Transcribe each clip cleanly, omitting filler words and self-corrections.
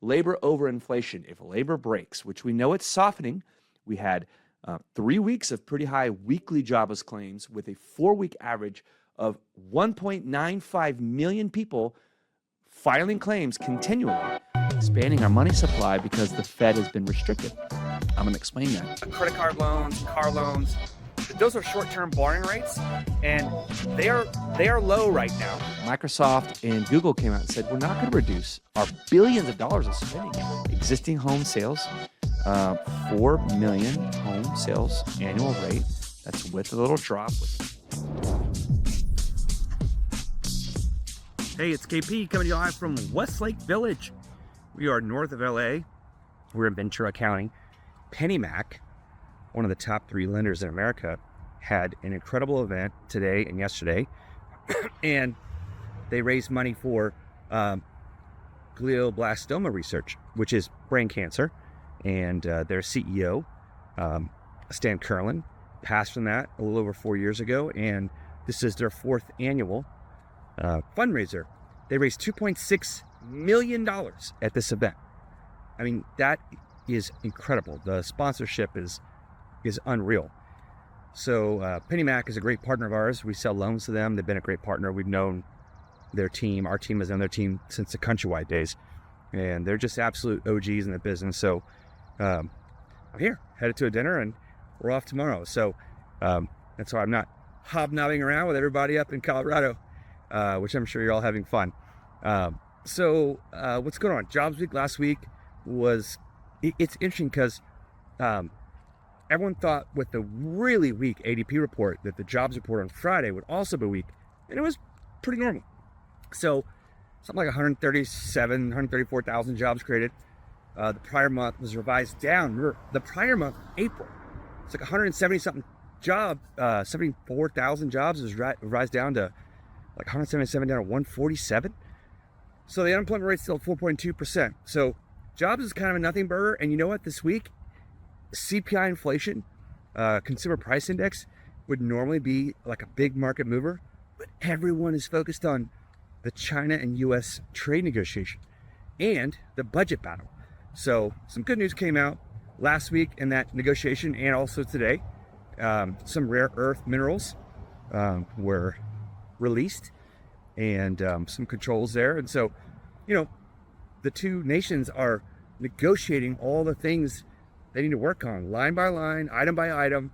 labor over inflation. If labor breaks, which we know it's softening, we had 3 weeks of pretty high weekly jobless claims with a 4-week average of 1.95 million people filing claims continually, expanding our money supply because the Fed has been restricted. I'm going to explain that. Credit card loans, car loans, those are short-term borrowing rates, and they are low right now. Microsoft and Google came out and said, we're not going to reduce our billions of dollars of spending. Existing home sales, 4 million home sales annual rate. That's with a little drop. Hey, it's KP coming to you live from Westlake Village. We are north of LA. We're in Ventura County. PennyMac, one of the top 3 lenders in America, had an incredible event today and yesterday. And they raised money for glioblastoma research, which is brain cancer. And their CEO, Stan Curlin, passed from that a little over 4 years ago. And this is their 4th annual fundraiser. They raised $2.6 million at this event. I mean, that is incredible. The sponsorship is unreal. So PennyMac is a great partner of ours. We sell loans to them. They've been a great partner. We've known their team. Our team has known their team since the Countrywide days. And they're just absolute OGs in the business. So I'm here, headed to a dinner, and we're off tomorrow. So that's why I'm not hobnobbing around with everybody up in Colorado, which I'm sure you're all having fun. So what's going on? Jobs week last week was, it's interesting because everyone thought with the really weak ADP report that the jobs report on Friday would also be weak, and it was pretty normal. So something like 134,000 jobs created. The prior month was revised down. The prior month, April, it's like 170-something job, 74,000 jobs was revised down to like 177 down to 147. So the unemployment rate's still 4.2%. So jobs is kind of a nothing burger. And you know what? This week, CPI inflation, consumer price index, would normally be like a big market mover, but everyone is focused on the China and U.S. trade negotiation and the budget battle. So some good news came out last week in that negotiation, and also today. Some rare earth minerals were released, and some controls there. And so, you know, the two nations are negotiating all the things they need to work on, line by line, item by item,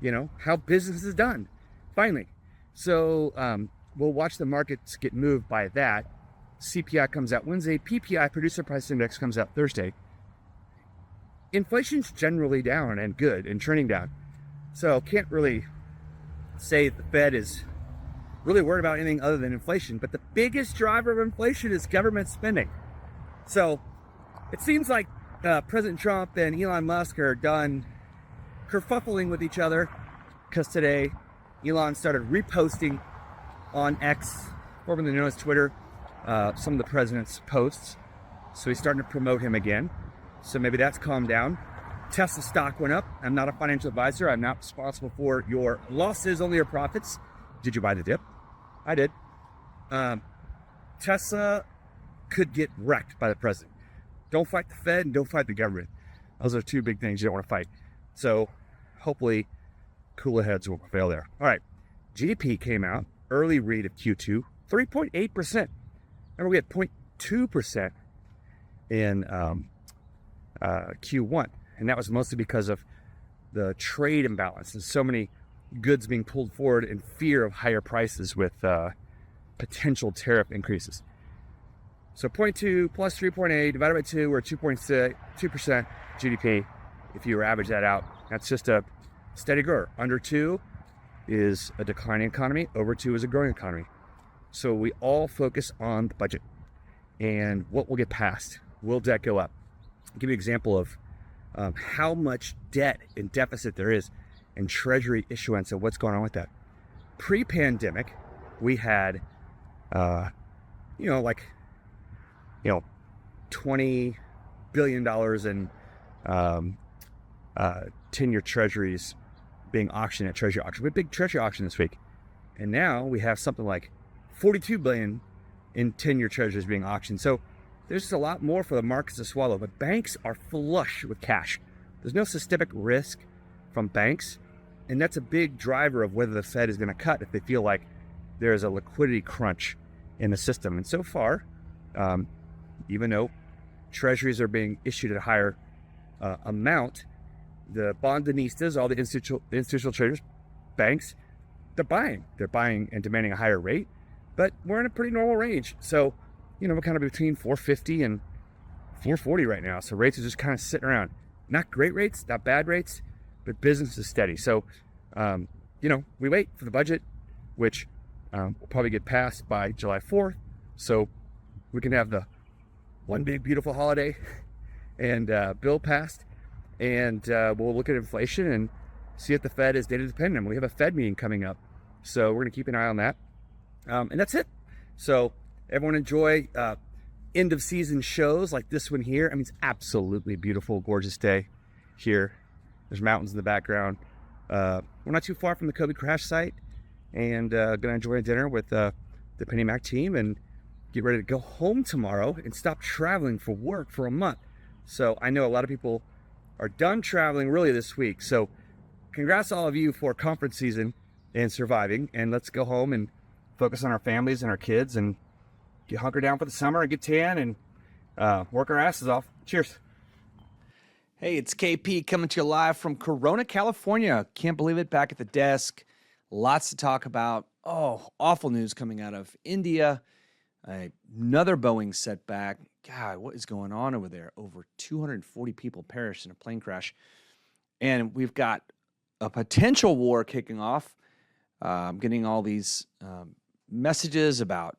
you know, how business is done, finally. So we'll watch the markets get moved by that. CPI comes out Wednesday. PPI, Producer Price Index, comes out Thursday. Inflation's generally down and good and trending down. So can't really say the Fed is really worried about anything other than inflation. But the biggest driver of inflation is government spending. So it seems like President Trump and Elon Musk are done kerfuffling with each other, because today Elon started reposting on X, formerly known as Twitter, some of the president's posts. So he's starting to promote him again. So maybe that's calmed down. Tesla stock went up. I'm not a financial advisor. I'm not responsible for your losses, only your profits. Did you buy the dip? I did. Tesla could get wrecked by the president. Don't fight the Fed and don't fight the government. Those are two big things you don't want to fight. So hopefully cooler heads will prevail there. All right. GDP came out. Early read of Q2, 3.8%. Remember, we had 0.2% in Q1. And that was mostly because of the trade imbalance and so many goods being pulled forward in fear of higher prices with potential tariff increases. So 0.2 plus 3.8 divided by 2, we're 2% GDP. If you average that out, that's just a steady grower. Under 2 is a declining economy. Over 2 is a growing economy. So we all focus on the budget and what will get passed. Will debt go up? I'll give you an example of how much debt and deficit there is in Treasury issuance and what's going on with that. Pre-pandemic, we had, $20 billion in 10-year treasuries being auctioned at Treasury auction. We had a big Treasury auction this week. And now we have something like $42 billion in 10-year treasuries being auctioned. So there's just a lot more for the markets to swallow. But banks are flush with cash. There's no systemic risk from banks, and that's a big driver of whether the Fed is going to cut if they feel like there's a liquidity crunch in the system. And so far, even though treasuries are being issued at a higher amount, the bondinistas, all the institutional traders, banks, they're buying and demanding a higher rate, but we're in a pretty normal range. So, we're kind of between 450 and 440 right now. So rates are just kind of sitting around. Not great rates, not bad rates, but business is steady. So, we wait for the budget, which will probably get passed by July 4th. So we can have the one big beautiful holiday and bill passed. And we'll look at inflation and see if the Fed is data dependent. We have a Fed meeting coming up, so we're going to keep an eye on that. And that's it. So everyone enjoy end of season shows like this one here. I mean, it's absolutely beautiful, gorgeous day here. There's mountains in the background. We're not too far from the Kobe crash site, and going to enjoy a dinner with the PennyMac team and get ready to go home tomorrow and stop traveling for work for a month. So I know a lot of people are done traveling really this week. So congrats to all of you for conference season and surviving. And let's go home and focus on our families and our kids and get hunkered down for the summer and get tan and work our asses off. Cheers. Hey, it's KP coming to you live from Corona, California. Can't believe it, back at the desk. Lots to talk about. Oh, awful news coming out of India. Another Boeing setback. God, what is going on over there? Over 240 people perished in a plane crash. And we've got a potential war kicking off. I'm getting all these messages about,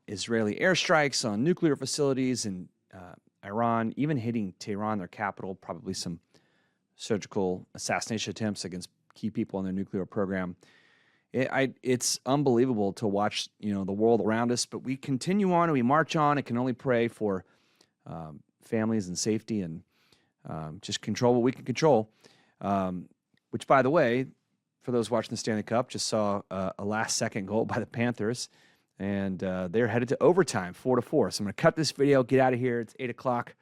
Israeli airstrikes on nuclear facilities and Iran, even hitting Tehran, their capital, probably some surgical assassination attempts against key people in their nuclear program. It's unbelievable to watch, the world around us, but we continue on and we march on and can only pray for families and safety and just control what we can control. Which, by the way, for those watching the Stanley Cup, just saw a last-second goal by the Panthers, and they're headed to overtime, 4-4. So I'm going to cut this video, get out of here. It's 8 o'clock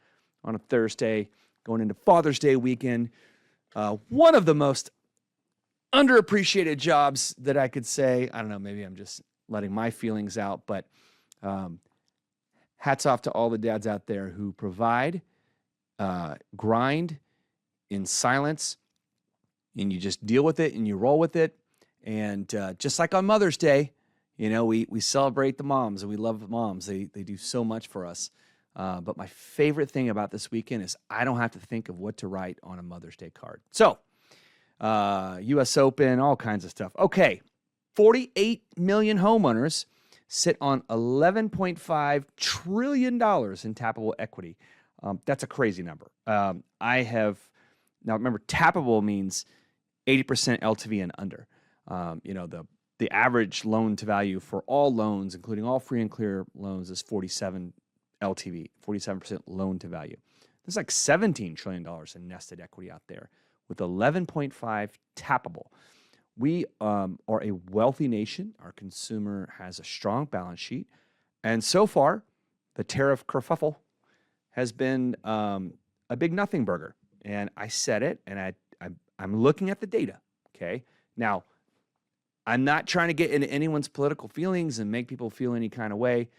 on a Thursday, going into Father's Day weekend. One of the most underappreciated jobs that I could say. I don't know, maybe I'm just letting my feelings out, but hats off to all the dads out there who provide, grind in silence, and you just deal with it and you roll with it. And just like on Mother's Day, we celebrate the moms and we love moms. They do so much for us. But my favorite thing about this weekend is I don't have to think of what to write on a Mother's Day card. So, U.S. Open, all kinds of stuff. Okay, 48 million homeowners sit on $11.5 trillion in tappable equity. That's a crazy number. Now remember, tappable means 80% LTV and under. The average loan to value for all loans, including all free and clear loans, is 47 LTV, 47% loan to value. There's like $17 trillion in nested equity out there, with 11.5 tappable. We are a wealthy nation. Our consumer has a strong balance sheet. And so far, the tariff kerfuffle has been a big nothing burger. And I said it, and I'm looking at the data, okay? Now, I'm not trying to get into anyone's political feelings and make people feel any kind of way,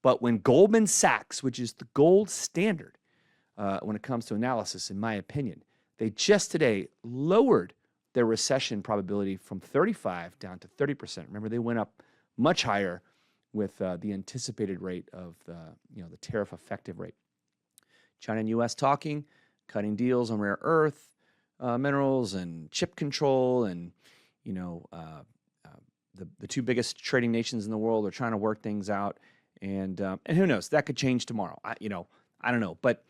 but when Goldman Sachs, which is the gold standard when it comes to analysis, in my opinion, they just today lowered their recession probability from 35 down to 30%. Remember, they went up much higher with the anticipated rate of the tariff effective rate. China and U.S. talking, cutting deals on rare earth minerals and chip control, and the two biggest trading nations in the world are trying to work things out. And who knows? That could change tomorrow. I don't know, but.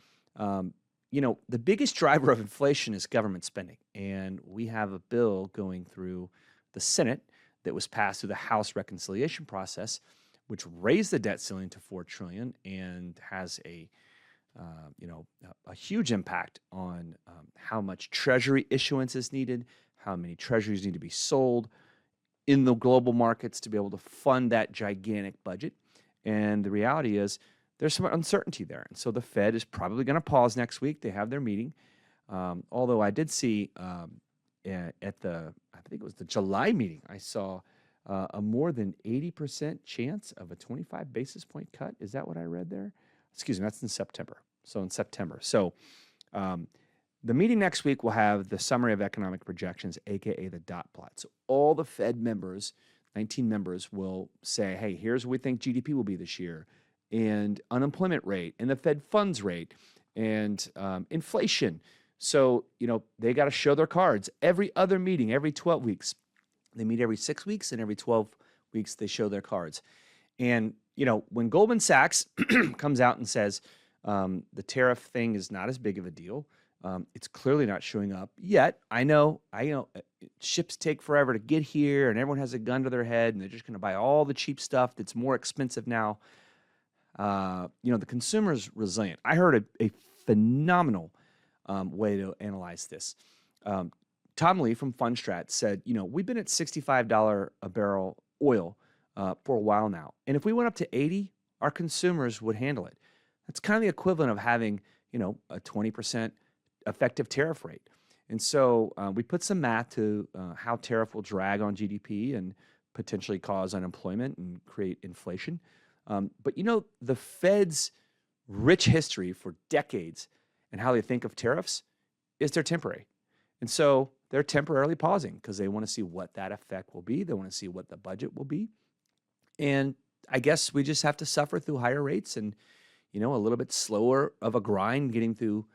The biggest driver of inflation is government spending, and we have a bill going through the Senate that was passed through the House reconciliation process, which raised the debt ceiling to $4 trillion and has a huge impact on how much Treasury issuance is needed, how many Treasuries need to be sold in the global markets to be able to fund that gigantic budget. And the reality is, there's some uncertainty there. And so the Fed is probably going to pause next week. They have their meeting. Although I did see at the, I think it was the July meeting, I saw a more than 80% chance of a 25 basis point cut. Is that what I read there? Excuse me, that's in September. So in September. So the meeting next week will have the summary of economic projections, AKA the dot plot. So all the Fed members, 19 members, will say, hey, here's what we think GDP will be this year, and unemployment rate, and the Fed funds rate, and inflation. So, they got to show their cards. Every other meeting, every 12 weeks. They meet every 6 weeks, and every 12 weeks they show their cards. And, when Goldman Sachs comes out and says the tariff thing is not as big of a deal, it's clearly not showing up yet. I know, ships take forever to get here, and everyone has a gun to their head, and they're just going to buy all the cheap stuff that's more expensive now. The consumer's resilient. I heard a phenomenal way to analyze this. Tom Lee from Fundstrat said, we've been at $65 a barrel oil for a while now. And if we went up to 80, our consumers would handle it. That's kind of the equivalent of having, a 20% effective tariff rate. And so we put some math to how tariff will drag on GDP and potentially cause unemployment and create inflation. But the Fed's rich history for decades and how they think of tariffs is they're temporary. And so they're temporarily pausing because they want to see what that effect will be. They want to see what the budget will be. And I guess we just have to suffer through higher rates and, a little bit slower of a grind getting through,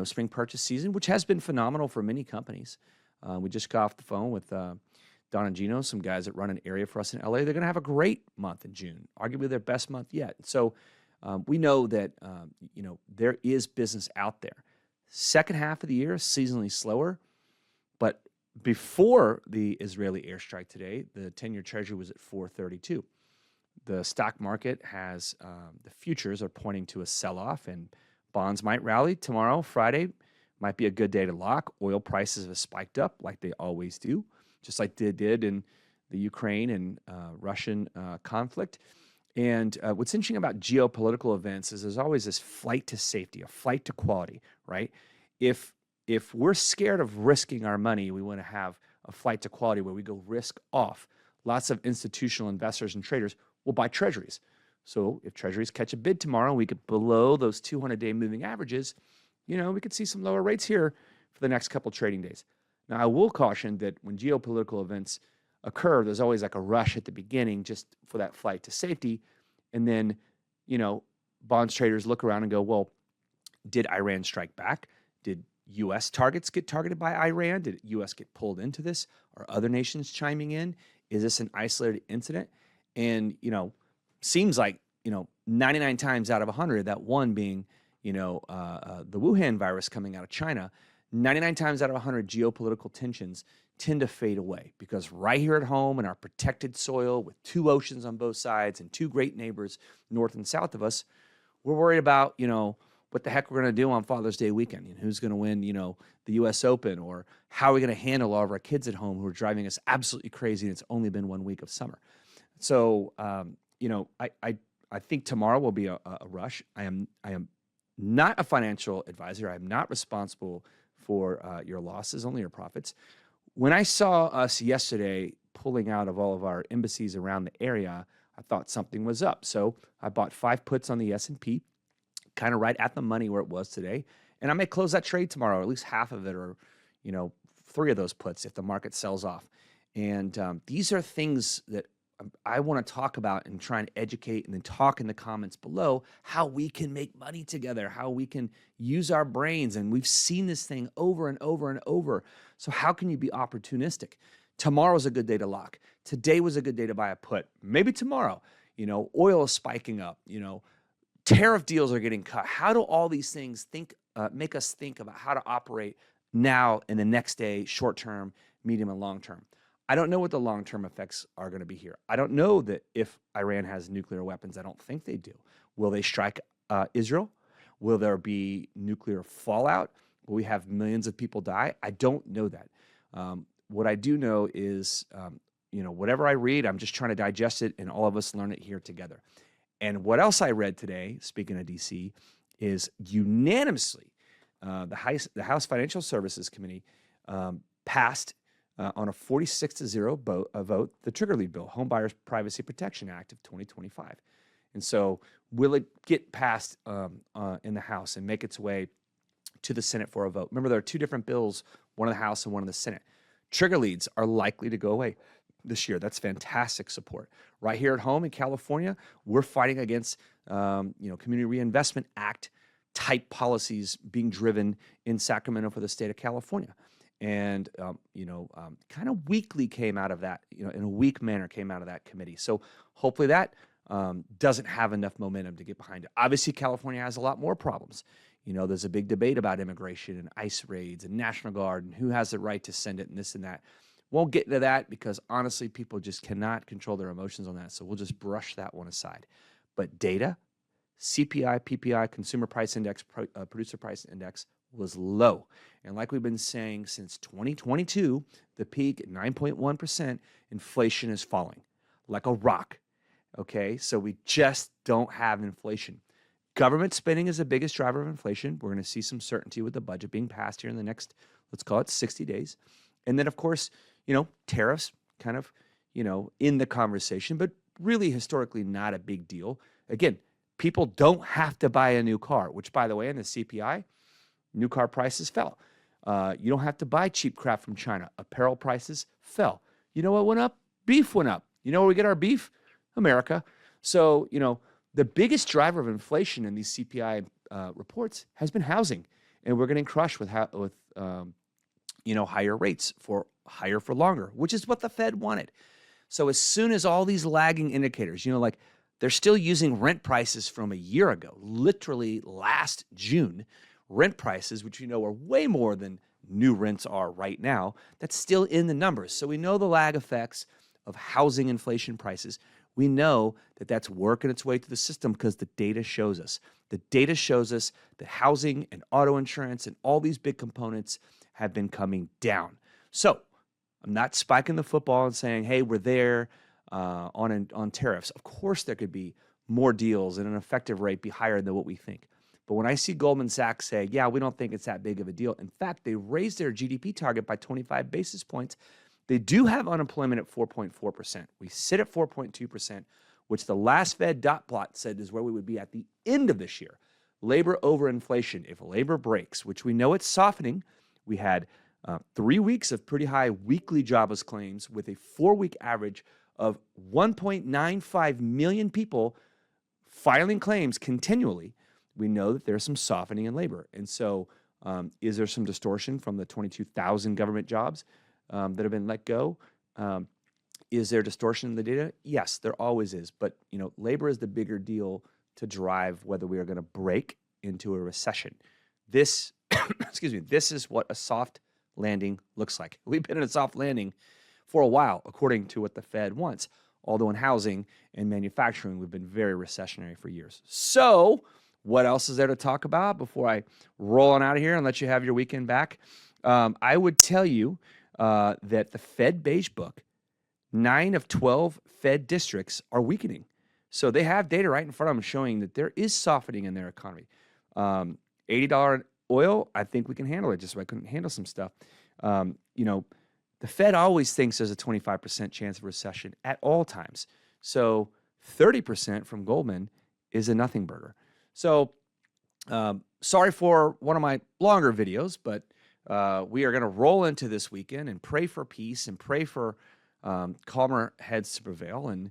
spring purchase season, which has been phenomenal for many companies. We just got off the phone with Don and Gino, some guys that run an area for us in LA. They're going to have a great month in June, arguably their best month yet. So we know that, there is business out there. Second half of the year is seasonally slower, but before the Israeli airstrike today, the 10-year Treasury was at 432. The stock market has, the futures are pointing to a sell-off, and bonds might rally tomorrow, Friday. Might be a good day to lock. Oil prices have spiked up like they always do, just like they did in the Ukraine and Russian conflict. And what's interesting about geopolitical events is there's always this flight to safety, a flight to quality, right? If we're scared of risking our money, we want to have a flight to quality where we go risk off. Lots of institutional investors and traders will buy treasuries. So if treasuries catch a bid tomorrow, we get below those 200-day moving averages, we could see some lower rates here for the next couple trading days. Now, I will caution that when geopolitical events occur, there's always like a rush at the beginning just for that flight to safety. And then, bonds traders look around and go, well, did Iran strike back? Did U.S. targets get targeted by Iran? Did U.S. get pulled into this? Are other nations chiming in? Is this an isolated incident? And, seems like, 99 times out of 100, that one being, the Wuhan virus coming out of China, 99 times out of 100 geopolitical tensions tend to fade away because right here at home in our protected soil with two oceans on both sides and two great neighbors north and south of us, we're worried about, what the heck we're going to do on Father's Day weekend and who's going to win, the U.S. Open, or how are we going to handle all of our kids at home who are driving us absolutely crazy and it's only been 1 week of summer. So, I think tomorrow will be a rush. I am not a financial advisor. I am not responsible for your losses, only your profits. When I saw us yesterday pulling out of all of our embassies around the area, I thought something was up. So I bought 5 puts on the S&P, kind of right at the money where it was today. And I may close that trade tomorrow, or at least half of it, or 3 of those puts if the market sells off. And these are things that I want to talk about and try and educate, and then talk in the comments below how we can make money together, how we can use our brains. And we've seen this thing over and over and over. So how can you be opportunistic? Tomorrow's a good day to lock. Today was a good day to buy a put. Maybe tomorrow, oil is spiking up, tariff deals are getting cut. How do all these things make us think about how to operate now and the next day, short term, medium, and long term? I don't know what the long-term effects are going to be here. I don't know that if Iran has nuclear weapons. I don't think they do. Will they strike Israel? Will there be nuclear fallout? Will we have millions of people die? I don't know that. What I do know is, whatever I read, I'm just trying to digest it, and all of us learn it here together. And what else I read today, speaking of DC, is unanimously the House Financial Services Committee passed on a 46-0 vote the trigger lead bill, Home Buyers Privacy Protection Act of 2025. And so will it get passed in the House and make its way to the Senate for a vote? Remember, there are two different bills, one in the House and one in the Senate. Trigger leads are likely to go away this year. That's fantastic support. Right here at home in California, we're fighting against Community Reinvestment Act type policies being driven in Sacramento for the state of California. And, kind of weakly came out of that, in a weak manner came out of that committee. So hopefully that doesn't have enough momentum to get behind it. Obviously, California has a lot more problems. There's a big debate about immigration and ICE raids and National Guard and who has the right to send it and this and that. Won't get into that because honestly, people just cannot control their emotions on that. So we'll just brush that one aside. But data, CPI, PPI, Consumer Price Index, Producer Price Index was low. And like we've been saying since 2022, the peak at 9.1%, inflation is falling like a rock. Okay, so we just don't have inflation. Government spending is the biggest driver of inflation. We're going to see some certainty with the budget being passed here in the next, let's call it 60 days. And then, of course, tariffs kind of, in the conversation, but really historically not a big deal. Again, people don't have to buy a new car, which, by the way, in the CPI, new car prices fell. You don't have to buy cheap crap from China. Apparel prices fell. You know what went up? Beef went up. You know where we get our beef? America. So, the biggest driver of inflation in these CPI reports has been housing, and we're getting crushed with higher rates for higher for longer, which is what the Fed wanted. So as soon as all these lagging indicators, they're still using rent prices from a year ago, literally last June, rent prices, which are way more than new rents are right now, that's still in the numbers. So we know the lag effects of housing inflation prices. We know that that's working its way through the system because the data shows us. The data shows us that housing and auto insurance and all these big components have been coming down. So I'm not spiking the football and saying, hey, we're there on tariffs. Of course, there could be more deals and an effective rate be higher than what we think. But when I see Goldman Sachs say, yeah, we don't think it's that big of a deal. In fact, they raised their GDP target by 25 basis points. They do have unemployment at 4.4%. We sit at 4.2%, which the last Fed dot plot said is where we would be at the end of this year. Labor over inflation. If labor breaks, which we know it's softening, we had 3 weeks of pretty high weekly jobless claims with a 4-week average of 1.95 million people filing claims continually. We know that there's some softening in labor. And so is there some distortion from the 22,000 government jobs that have been let go? Is there distortion in the data? Yes, there always is. But, labor is the bigger deal to drive whether we are going to break into a recession. This, this is what a soft landing looks like. We've been in a soft landing for a while, according to what the Fed wants. Although in housing and manufacturing, we've been very recessionary for years. So what else is there to talk about before I roll on out of here and let you have your weekend back? I would tell you that the Fed Beige Book, 9 of 12 Fed districts are weakening. So they have data right in front of them showing that there is softening in their economy. $80 oil, I think we can handle it, just so I couldn't handle some stuff. The Fed always thinks there's a 25% chance of recession at all times. So 30% from Goldman is a nothing burger. So sorry for one of my longer videos, but we are going to roll into this weekend and pray for peace and pray for calmer heads to prevail. And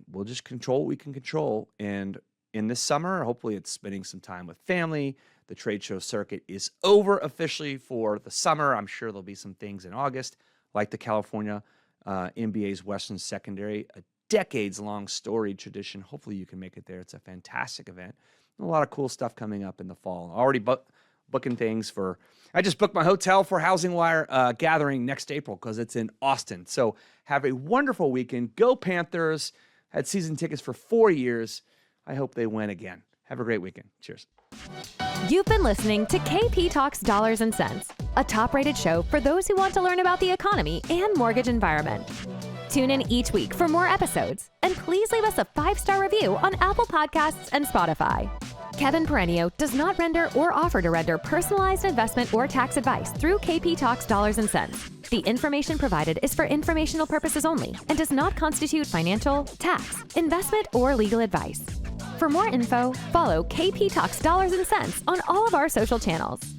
we'll just control what we can control. And in this summer, hopefully it's spending some time with family. The trade show circuit is over officially for the summer. I'm sure there'll be some things in August, like the California MBA's Western Secondary, a decades-long storied tradition. Hopefully you can make it there. It's a fantastic event. And a lot of cool stuff coming up in the fall. Already booking things for, I just booked my hotel for Housing Wire gathering next April because it's in Austin. So have a wonderful weekend. Go Panthers. Had season tickets for 4 years. I hope they win again. Have a great weekend. Cheers. You've been listening to KP Talks Dollars and Cents, a top-rated show for those who want to learn about the economy and mortgage environment. Tune in each week for more episodes. And and please leave us a 5-star review on Apple Podcasts and Spotify. Kevin Perenio does not render or offer to render personalized investment or tax advice through KP Talks Dollars and Cents. The information provided is for informational purposes only and does not constitute financial, tax, investment, or legal advice. For more info, follow KP Talks Dollars and Cents on all of our social channels.